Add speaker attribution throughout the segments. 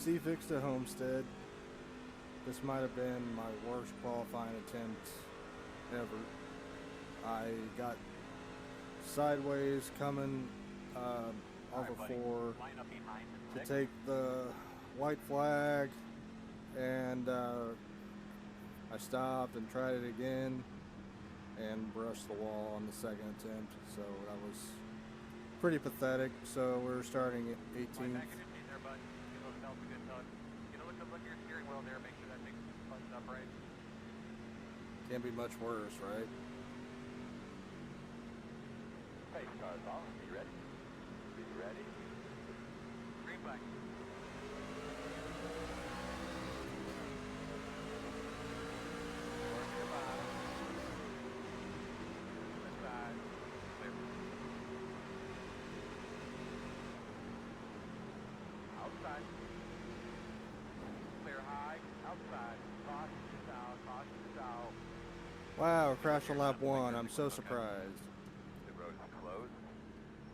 Speaker 1: C-fixed at Homestead. This might have been my worst qualifying attempt ever. I got sideways coming over four to take the white flag, and I stopped and tried it again and brushed the wall on the second attempt, so that was pretty pathetic. So we're starting at 18th.
Speaker 2: Look at your steering wheel there, make sure that thing's buttoned up right.
Speaker 1: Can't be much worse, right?
Speaker 2: Face cars off, be ready? Be ready? Green flag. Work your bottom. This side, clear. Outside. Clear high, outside. Caution is out, caution is out.
Speaker 1: Wow, crashed on lap 1. I'm so surprised.
Speaker 2: The road is closed.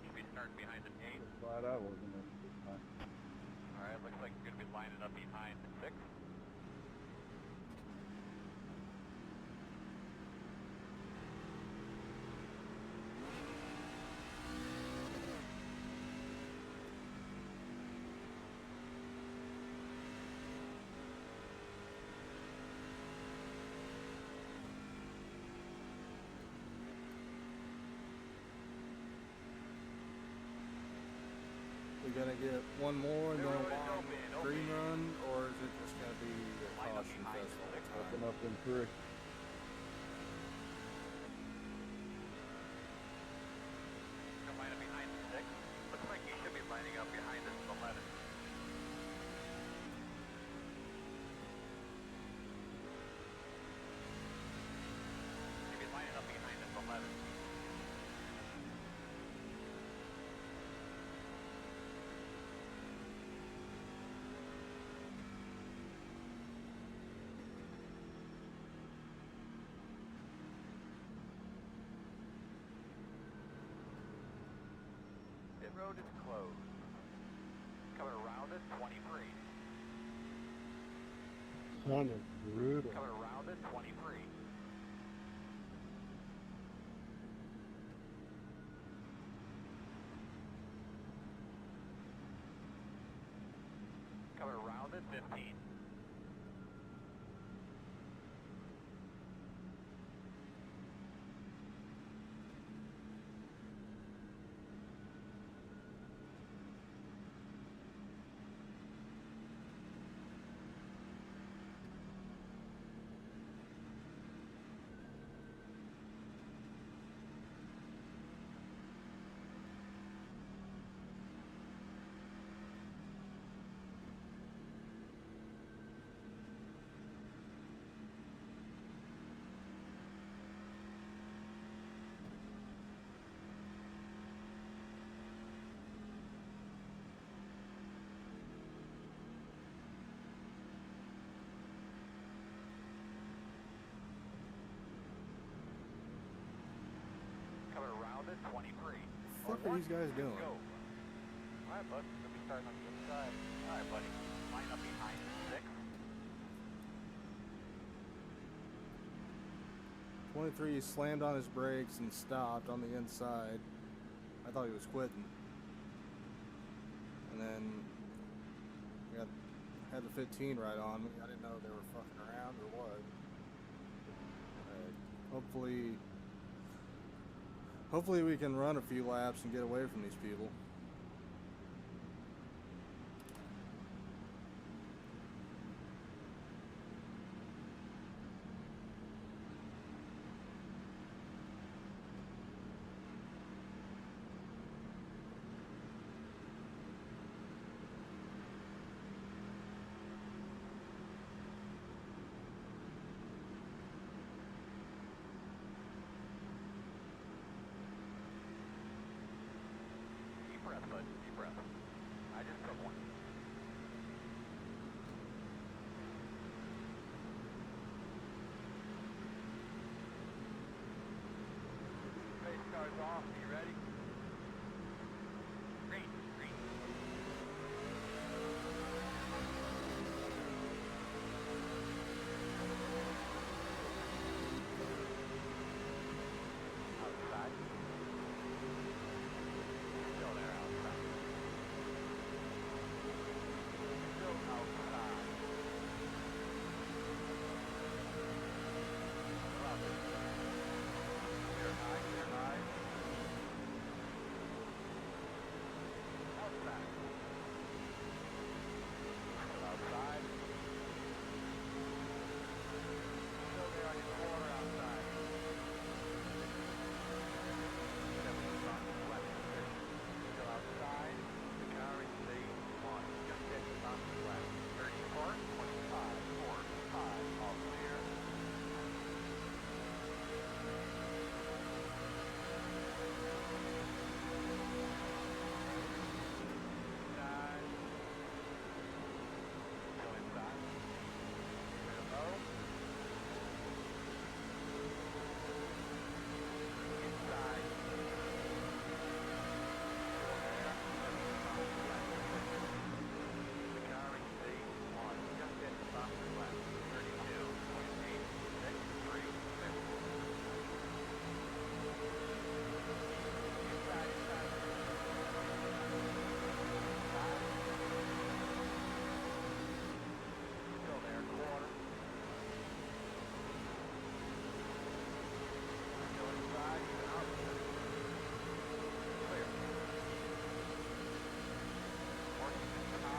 Speaker 2: Should be starting behind the 8.
Speaker 3: Glad I wasn't in this time.
Speaker 2: Alright, looks like you're going to be lining up behind the 6.
Speaker 1: We gonna get one more and then a long green run, or is it just gonna be a caution fest all the time?
Speaker 3: Open up in 3.
Speaker 2: You're lining up behind the 6. Looks like you should be lining up behind this 11. Should be lining up behind this 11. Pit road is closed. Coming around at 23.
Speaker 3: Son is brutal.
Speaker 2: Coming around at 23. Coming around at 15. Coming around at 23.
Speaker 1: What the fuck are these guys doing?
Speaker 2: Go. Alright, bud. We'll be starting on the inside. Alright, buddy. Line up behind the 6.
Speaker 1: 23 slammed on his brakes and stopped on the inside. I thought he was quitting. And then had the 15 right on me. I didn't know they were fucking around or what. Hopefully we can run a few laps and get away from these people.
Speaker 2: Deep breath, bud. Deep breath. I just took one. Face cars off. Are you ready? Green. Green.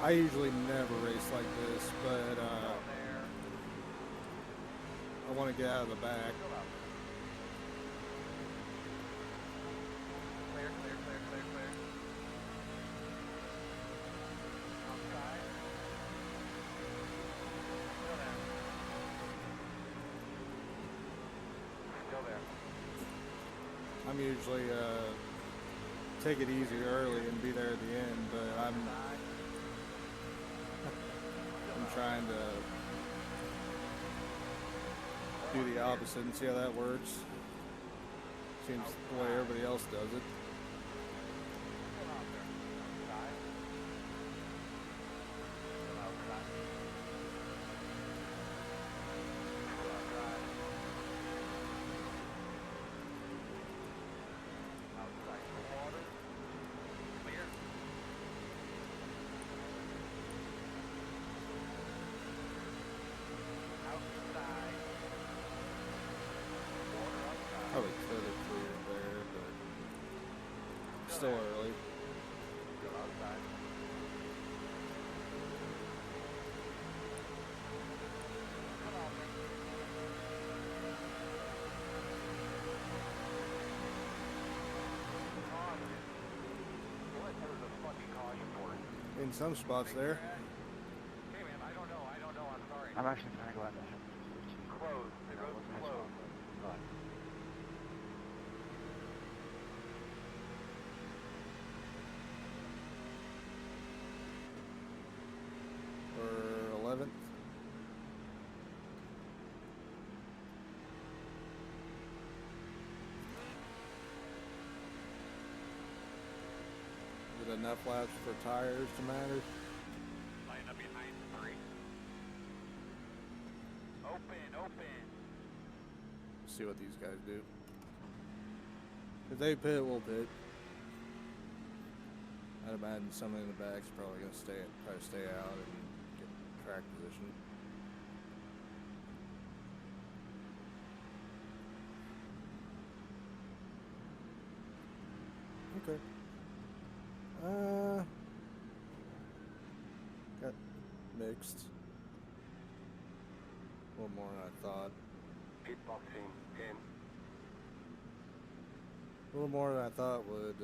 Speaker 1: I usually never race like this, but
Speaker 2: Go there.
Speaker 1: I want to get out of the back.
Speaker 2: Go out. Clear, clear, clear, clear, clear. Outside. Still there. Still there.
Speaker 1: I'm usually take it easy early and be there at the end, but I'm trying to do the opposite and see how that works. Seems the way everybody else does it.
Speaker 2: Still out there. Outside. Still outside. Still outside. Outside the water. Clear. Outside. Water outside.
Speaker 1: Probably could have cleared there, but still early.
Speaker 2: Still outside. Come on, man. Come on, man. What? There was a fucking caution for it.
Speaker 1: In some spots there.
Speaker 2: Hey, man, I don't know. I'm sorry.
Speaker 4: I'm actually kind of glad that
Speaker 2: Closed. The road was closed.
Speaker 1: Or 11th. Is it enough laps for tires to matter?
Speaker 2: Line up behind 3. Open.
Speaker 1: See what these guys do. If they pit, we'll pit. I'd imagine someone in the back's probably gonna try to stay out and get track position. Okay. Got mixed. A little more than I thought.
Speaker 2: Pit boxing 10.
Speaker 1: A little more than I thought would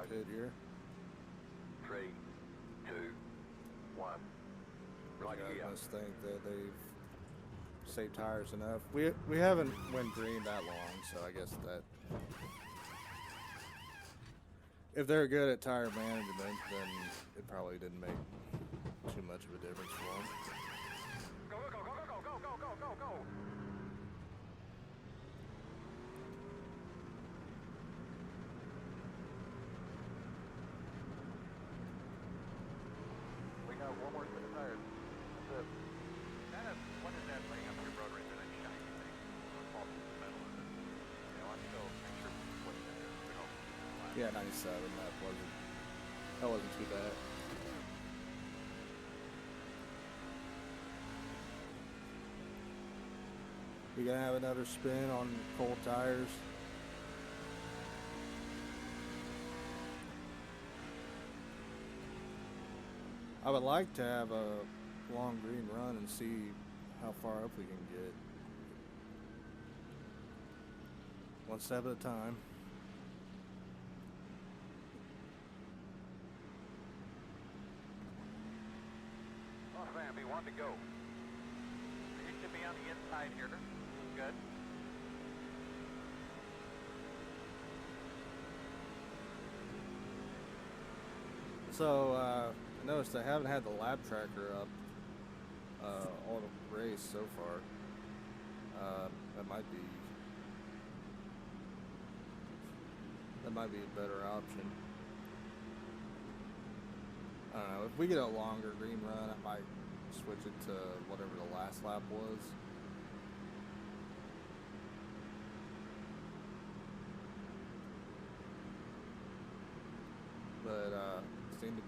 Speaker 1: pit here.
Speaker 2: 3, 2, 1. Right
Speaker 1: You
Speaker 2: here.
Speaker 1: guys must think that they've saved tires enough. We haven't went green that long, so I guess that if they're good at tire management, then it probably didn't make too much of a difference for them.
Speaker 2: Go, go, go, go, go, go, go, go, go. We got one more set of tires. That's it. What is that laying up your road right there? That shiny thing. It falls in the middle of it. Yeah, let's go make sure what that is. We don't.
Speaker 1: Yeah, 97. That wasn't too bad. We gonna have another spin on cold tires. I would like to have a long green run and see how far up we can get. One step at a time.
Speaker 2: Oh, man, we want to go. You should be on the inside here. Good.
Speaker 1: So, I noticed I haven't had the lap tracker up all the race so far. That might be a better option. I don't know. If we get a longer green run, I might switch it to whatever the last lap was. But seem to be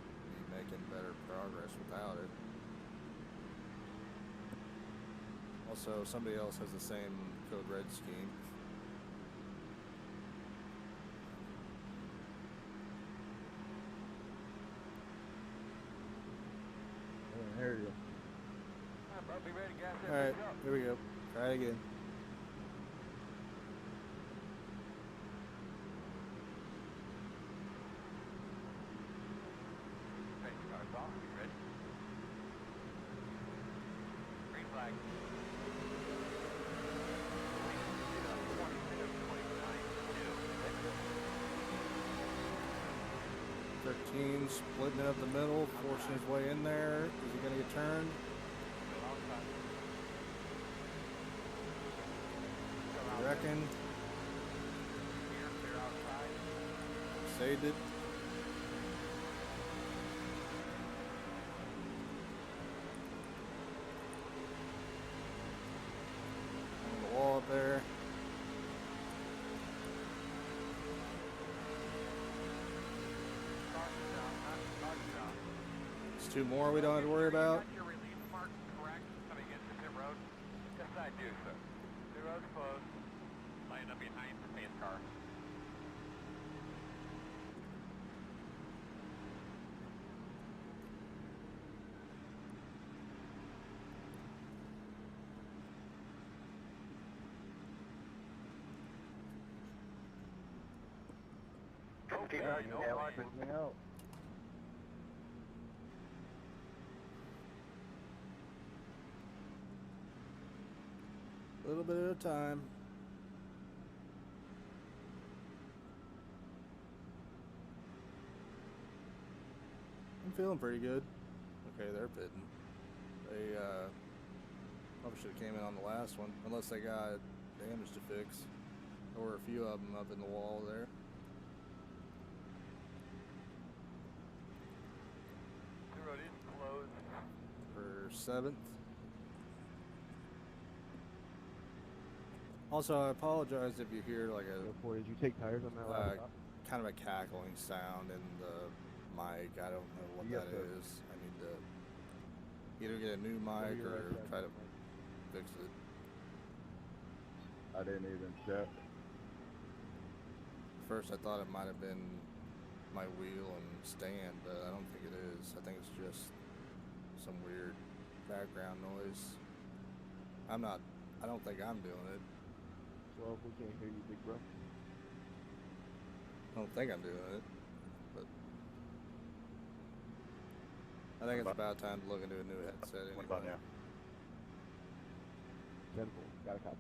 Speaker 1: making better progress without it. Also, somebody else has the same code red scheme.
Speaker 3: go.
Speaker 2: Alright, bro, be ready to gas in.
Speaker 1: All right,
Speaker 2: Let's go.
Speaker 1: here we go. Try again.
Speaker 2: Ready, cars off. You ready? Green flag.
Speaker 1: 13 splitting it up the middle, forcing his way in there. Is he gonna get turned? I reckon. Saved it. On the wall up there. There's two more we don't have to worry about.
Speaker 2: Got your relief mark correct coming into pit road? Yes, I do, sir. Pit road's closed. Line up behind the pace car. Okay, no problem.
Speaker 3: Hang out.
Speaker 1: A little bit at a time. I'm feeling pretty good. Okay, they're pitting. They probably should have came in on the last one, unless they got damage to fix. There were a few of them up in the wall there.
Speaker 2: The road is closed.
Speaker 1: For 7th. Also, I apologize if you hear like a
Speaker 3: Go for it. Did you take tires on that laptop?
Speaker 1: kind of a cackling sound in the mic. I don't know what
Speaker 3: Yes,
Speaker 1: that
Speaker 3: sir.
Speaker 1: is. I need to either get a new mic
Speaker 3: You're
Speaker 1: or
Speaker 3: right,
Speaker 1: try to
Speaker 3: Mike.
Speaker 1: fix it.
Speaker 3: I didn't even check.
Speaker 1: First, I thought it might have been my wheel and stand, but I don't think it is. I think it's just some weird background noise. I don't think I'm doing it.
Speaker 3: Well, we can't hear you, big bro.
Speaker 1: I don't think I'm doing it, but I think it's about time to look into a new headset anyway.
Speaker 4: What about now?
Speaker 3: 10-4. Got a copy.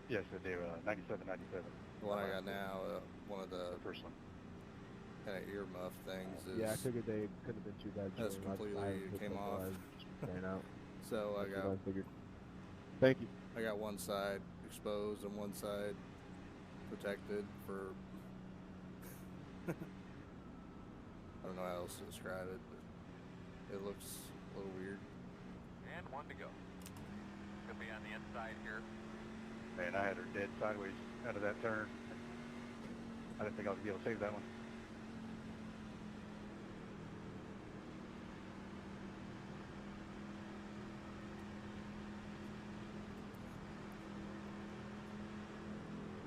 Speaker 4: Yes, they're 97, 97.
Speaker 1: The one I got now, one of the
Speaker 4: The first one.
Speaker 1: kind of earmuff things is
Speaker 3: Yeah, I figured they couldn't have been too bad.
Speaker 1: That's
Speaker 3: showing. I
Speaker 1: completely
Speaker 3: picked
Speaker 1: came
Speaker 3: up
Speaker 1: off.
Speaker 3: live, just ran out.
Speaker 1: so I
Speaker 3: That's what
Speaker 1: got
Speaker 3: I figured. Thank you.
Speaker 1: I got one side exposed and one side protected for I don't know how else to describe it, but it looks a little weird.
Speaker 2: And one to go. Could be on the inside here.
Speaker 4: Man, I had her dead sideways out of that turn. I didn't think I was going to be able to save that one.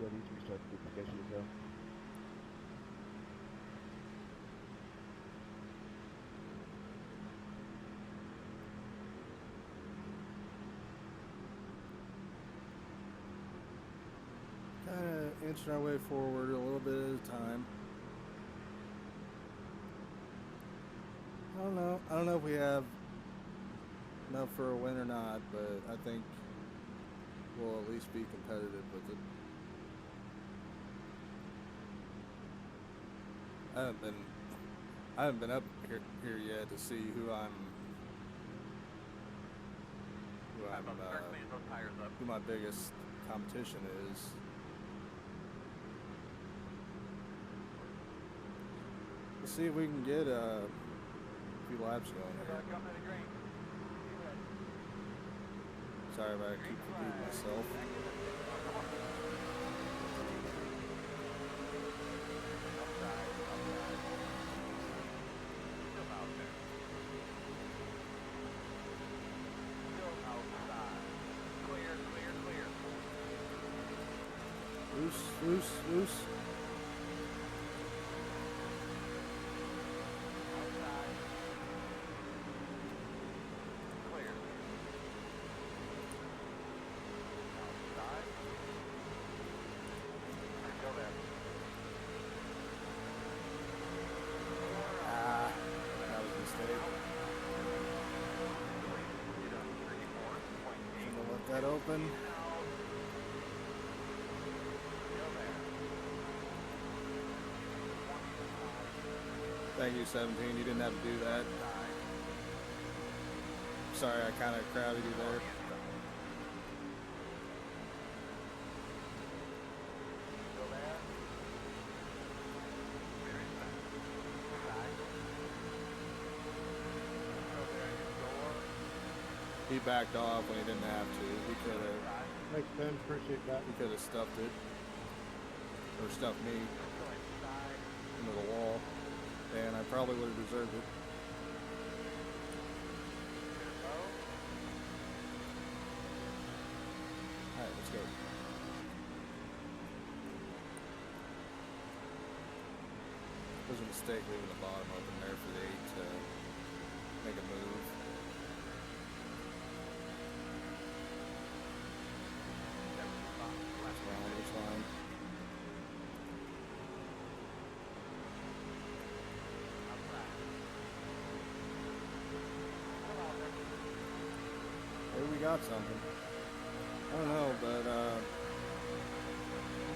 Speaker 3: Yeah, these restarts are pretty sketchy as hell.
Speaker 1: Kind of inching our way forward a little bit at a time. I don't know if we have enough for a win or not, but I think we'll at least be competitive with it. I haven't been up here yet to see who
Speaker 2: Start cleaning those tires up.
Speaker 1: who my biggest competition is. Let's see if we can get a few laps going here.
Speaker 2: Coming to the green.
Speaker 1: Sorry if I keep repeating myself. Loose. that open. Thank you, 17. You didn't have to do that. Sorry, I kind of crowded you there. He backed off when he didn't have to. He could have.
Speaker 3: Makes sense. Appreciate that.
Speaker 1: He could have stuffed it, or stuffed me into the wall, and I probably would have deserved it. All right, let's go. It was a mistake leaving the bottom open there for the 8 to make a move. Maybe we got something. I don't know, but I'm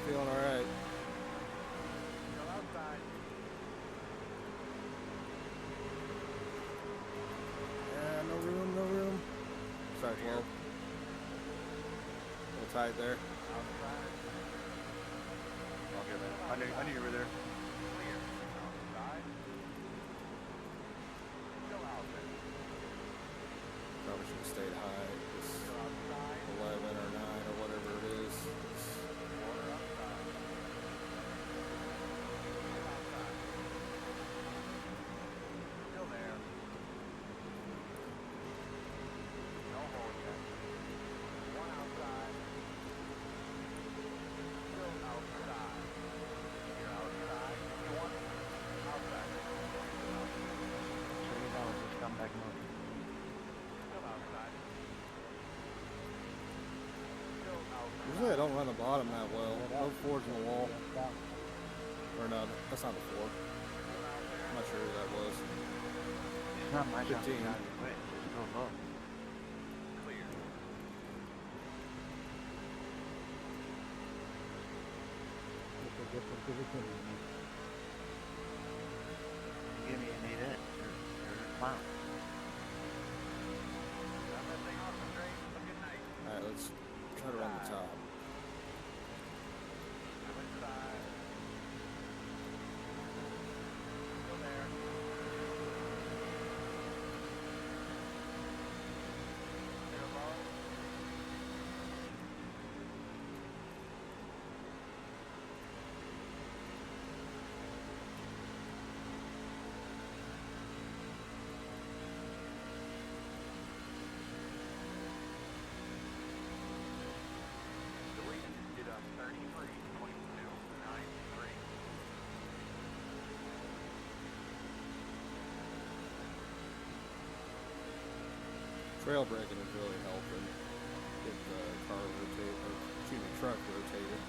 Speaker 1: feeling alright. Yeah, no room, no room. Sorry, 12. A little tight there.
Speaker 4: Okay, man. I knew you were there.
Speaker 1: Probably should have stayed high. It's 11 or 9 or whatever it is. Usually I don't run the bottom that well. No fours in the wall. Or no, that's not the 4. I'm not sure who that was.
Speaker 5: It's not my job to
Speaker 1: 15.
Speaker 5: get out of your way. Just go look.
Speaker 3: It's a different position.
Speaker 5: Give me an 8 inch. You're a clown.
Speaker 1: Alright, let's try to run the top. Trail braking is really helping get the car rotated, or excuse me, truck rotated.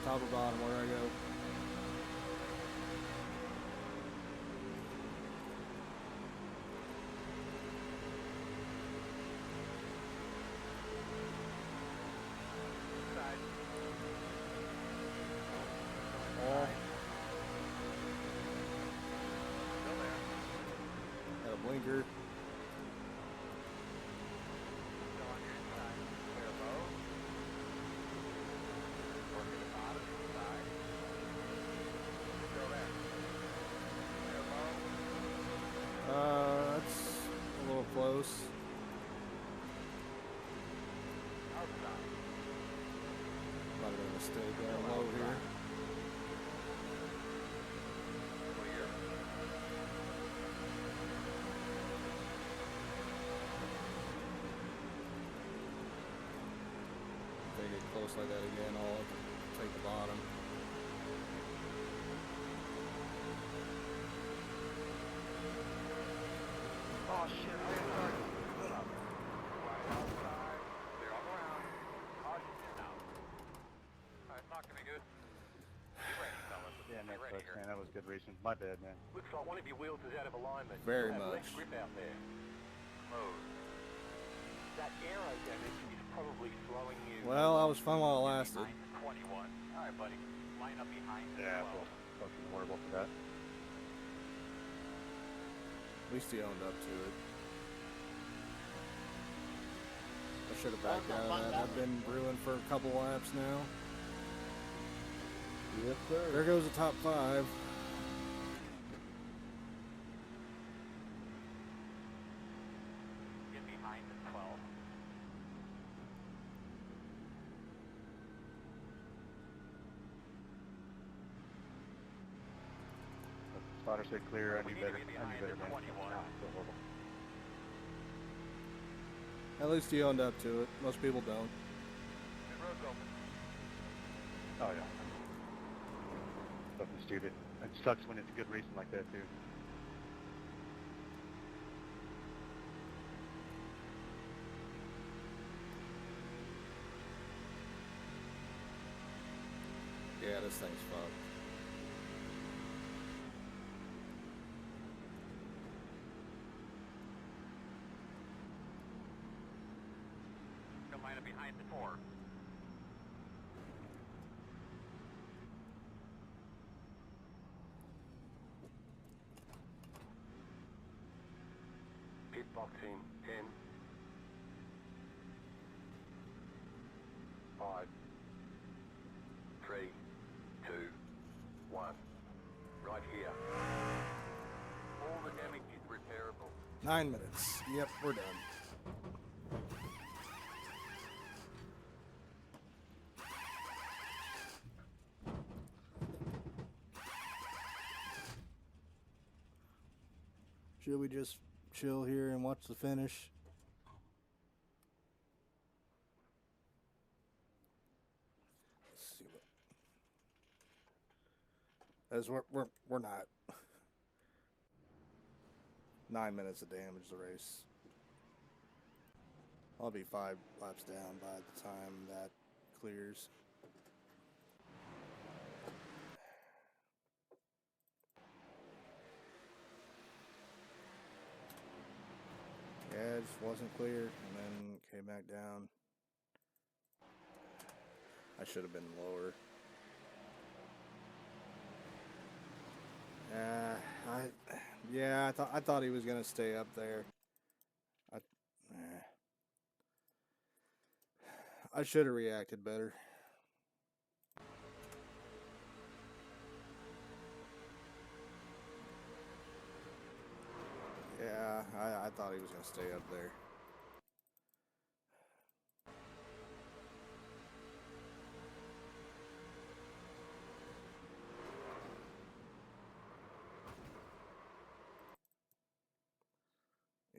Speaker 1: Top or bottom, where do I go? All. Got a blinker. That's a little close. Might have been a mistake going low here. If they get close like that again, I'll take the bottom.
Speaker 5: Oh shit,
Speaker 4: was good racing. My bad, man.
Speaker 6: Looks like one of your wheels is out of alignment.
Speaker 1: Very
Speaker 6: You'll have
Speaker 1: much.
Speaker 6: less grip out there.
Speaker 2: Mode.
Speaker 6: That aero damage is probably slowing you.
Speaker 1: Well, I was fun while it lasted.
Speaker 2: Behind the 21. Alright, buddy. Line up behind the
Speaker 4: Yeah,
Speaker 2: 12.
Speaker 4: well, fucking horrible for that.
Speaker 1: At least he owned up to it. I should have backed out of that. I've been brewing for a couple laps now.
Speaker 3: Yes, sir.
Speaker 1: There goes the top 5.
Speaker 2: Get behind the 12.
Speaker 4: Spotter said clear. I
Speaker 2: We
Speaker 4: knew
Speaker 2: need to
Speaker 4: better.
Speaker 2: be
Speaker 4: I knew
Speaker 2: behind
Speaker 4: better,
Speaker 2: the
Speaker 4: man.
Speaker 2: 21.
Speaker 4: So horrible.
Speaker 1: At least he owned up to it. Most people don't.
Speaker 2: Good road's open.
Speaker 4: Oh yeah. Fucking stupid. It sucks when it's good racing like that too.
Speaker 1: Yeah, this thing's fucked.
Speaker 2: Gonna line up behind the 4.
Speaker 6: Pit box in 10, 5, 3, 2, 1. Right here.
Speaker 2: All the damage is repairable.
Speaker 1: 9 minutes. Yep, we're done. Should we just chill here and watch the finish? Let's see what. As we're not. 9 minutes of damage the race. I'll be 5 laps down by the time that clears. Yeah, it just wasn't clear and then came back down. I should have been lower. I thought he was gonna stay up there. I should have reacted better. Yeah, I thought he was gonna stay up there.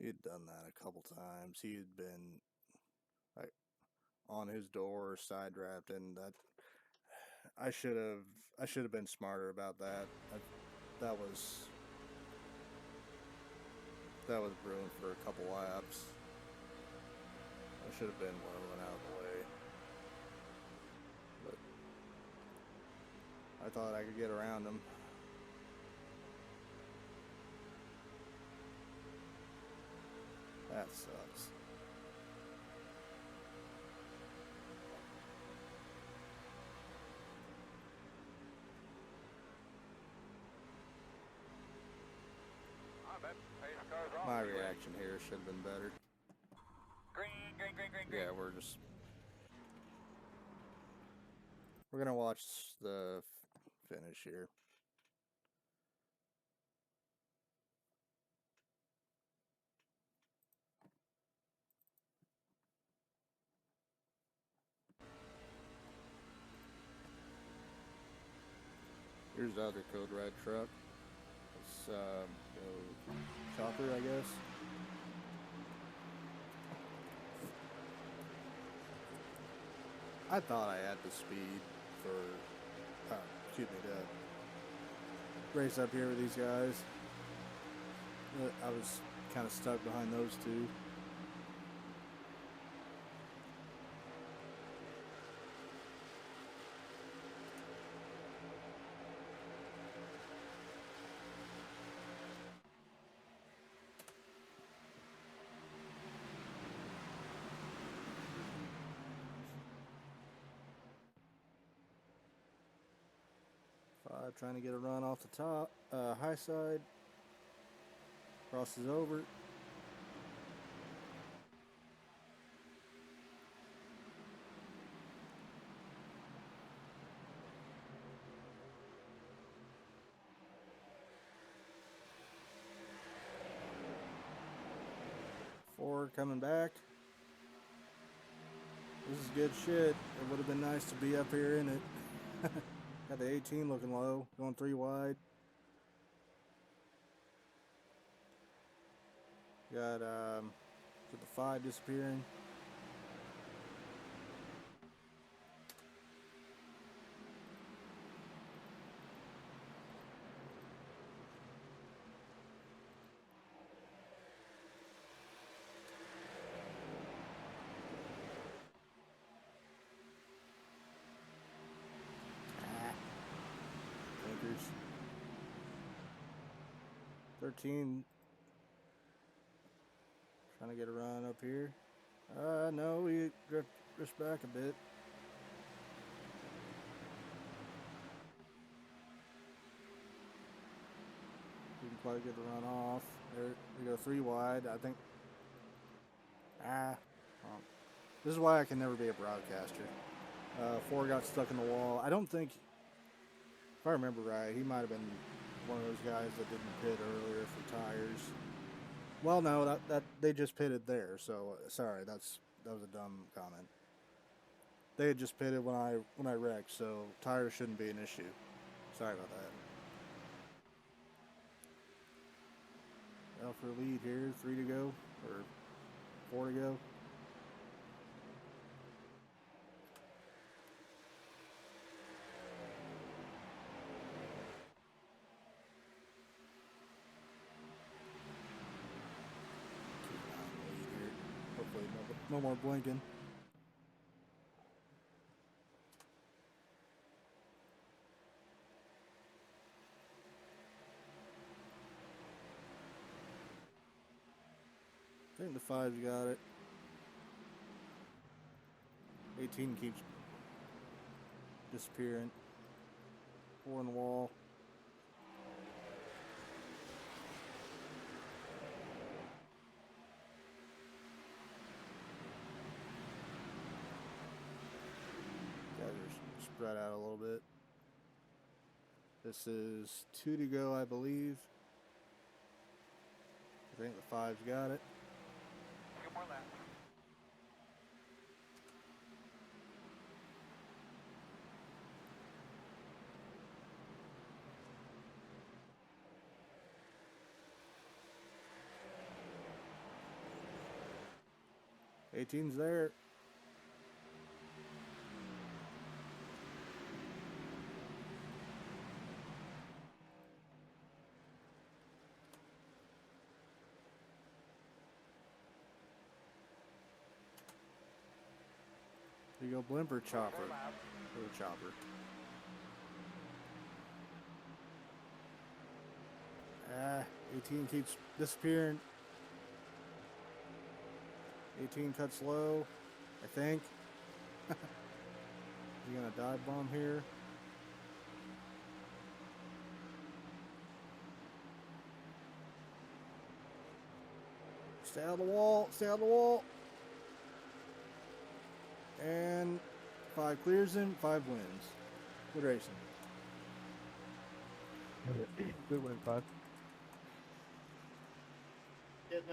Speaker 1: He'd done that a couple times. He had been like on his door, side wrapped, and that I should have been smarter about that. That was brewing for a couple laps. I should have been low and out of the way. But I thought I could get around him. That sucks.
Speaker 2: I bet pace car's off.
Speaker 1: My reaction here should have been better.
Speaker 2: Green.
Speaker 1: Yeah, we're gonna watch the finish here. Here's the other Code Red truck. It's chopper, I guess. I thought I had the speed for, to race up here with these guys. But I was kind of stuck behind those two. Trying to get a run off the top, high side. Crosses over. Four coming back. This is good shit. It would have been nice to be up here in it. Got the 18 looking low, going 3 wide. Got the 5 disappearing. Blinkers. 13. Trying to get a run up here. No, we drift back a bit. Didn't quite get the run off. There we go, 3 wide. I think. This is why I can never be a broadcaster. 4 got stuck in the wall. I don't think, if I remember right, he might have been one of those guys that didn't pit earlier for tires. Well, no, that they just pitted there. So sorry, that was a dumb comment. They had just pitted when I wrecked, so tires shouldn't be an issue. Sorry about that. Out for a lead here, 3 to go or 4 to go. Hopefully no more blinking. I think the 5's got it. 18 keeps disappearing. 4 in the wall. Guys are spread out a little bit. This is 2 to go, I believe. I think the 5's got it.
Speaker 2: Few more laps.
Speaker 1: Eighteen's there. There you go, blimper chopper. Little chopper. 18 keeps disappearing. 18 cuts low, I think. You gonna dive bomb here? Stay out of the wall, stay out of the wall. And 5 clears him, 5 wins. Good racing.
Speaker 3: Good win, 5.
Speaker 7: Just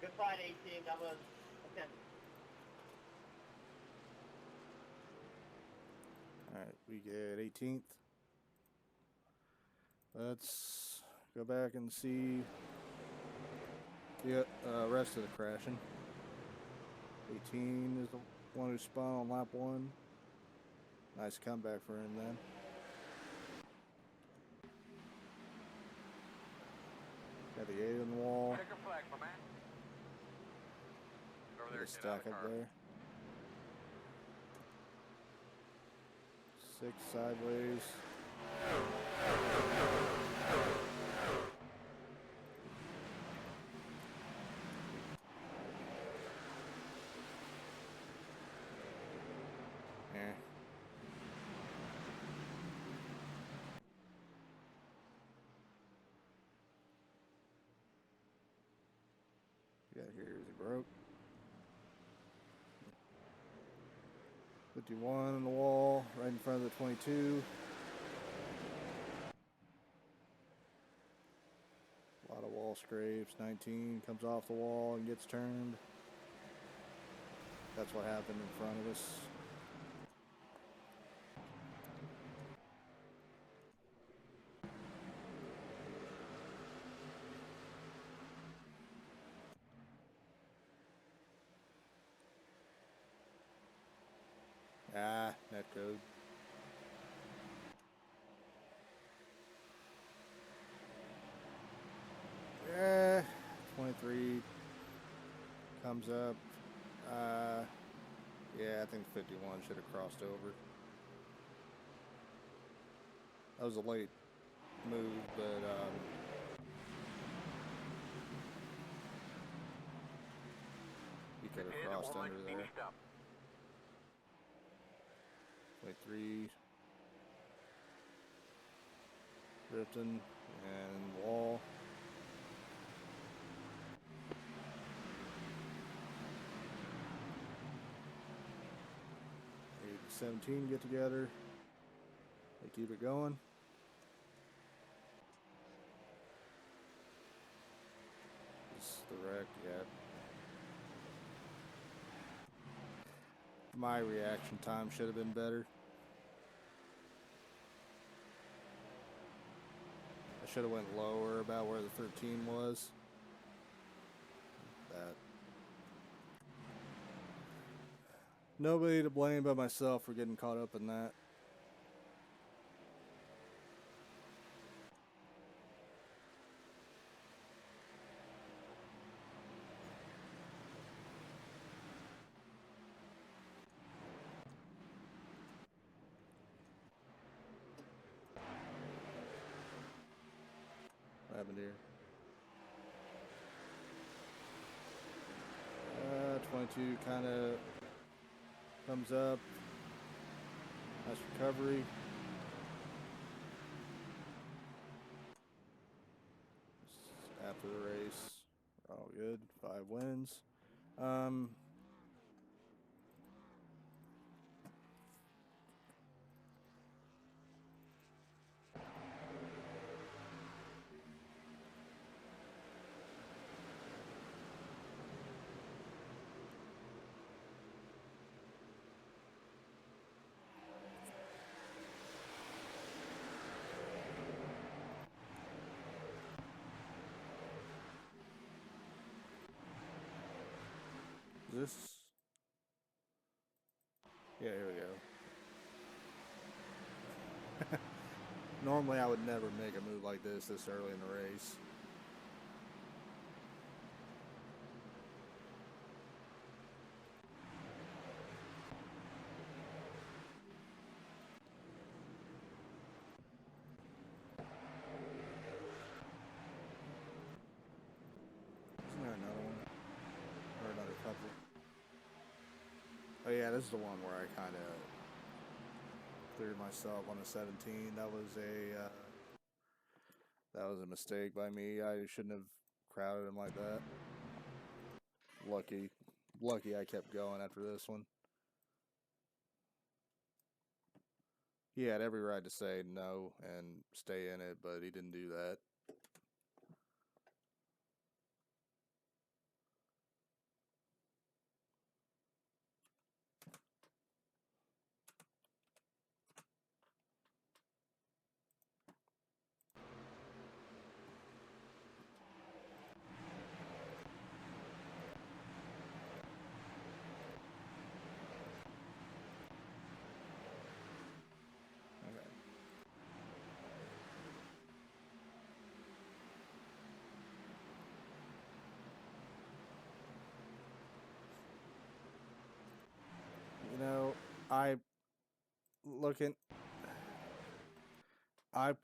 Speaker 7: good fight, 18. That was okay.
Speaker 1: Alright, we get 18th. Let's go back and see the rest of the crashing. 18 is the one who spun on lap 1. Nice comeback for him then. Got the 8 on the wall.
Speaker 2: Check your flag, my man. Over there,
Speaker 1: Get a
Speaker 2: get out of
Speaker 1: stack
Speaker 2: the
Speaker 1: up
Speaker 2: car.
Speaker 1: there. 6 sideways. got here? Is he broke? 51 on the wall, right in front of the 22. A lot of wall scrapes. 19 comes off the wall and gets turned. That's what happened in front of us. Ah, netcode. Yeah, 23 comes up. Yeah, I think 51 should have crossed over. That was a late move, but he could have crossed under there. 23 drifting and wall. 17 get together. They keep it going. This is the wreck, yeah. My reaction time should have been better. I should have went lower about where the 13 was. That. Nobody to blame but myself for getting caught up in that. What happened here? 22 kind of comes up. Nice recovery. After the race, we're all good. 5 wins. This, yeah, here we go. Normally I would never make a move like this early in the race. Isn't there another one? Or another couple? Oh yeah, this is the one where I kind of cleared myself on the 17. That was a mistake by me. I shouldn't have crowded him like that. Lucky I kept going after this one. He had every right to say no and stay in it, but he didn't do that. You know, I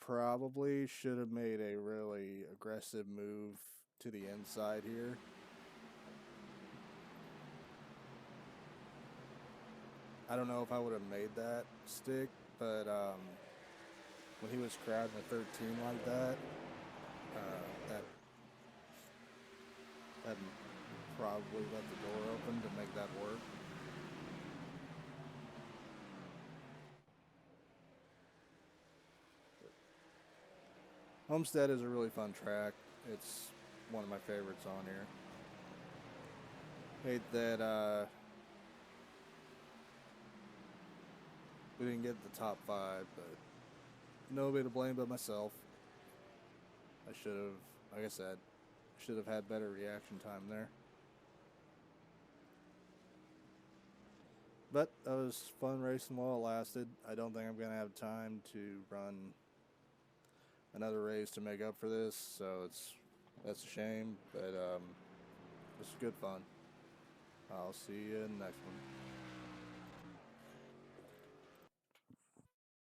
Speaker 1: probably should have made a really aggressive move to the inside here. I don't know if I would have made that stick, but when he was crowding a 13 like that, that probably let the door open to make that work. Homestead is a really fun track. It's one of my favorites on here. Hate that we didn't get the top 5, but nobody to blame but myself. I should have, like I said, should have had better reaction time there. But that was fun racing while it lasted. I don't think I'm going to have time to run another race to make up for this, so that's a shame, but it's good fun. I'll see you in the next one.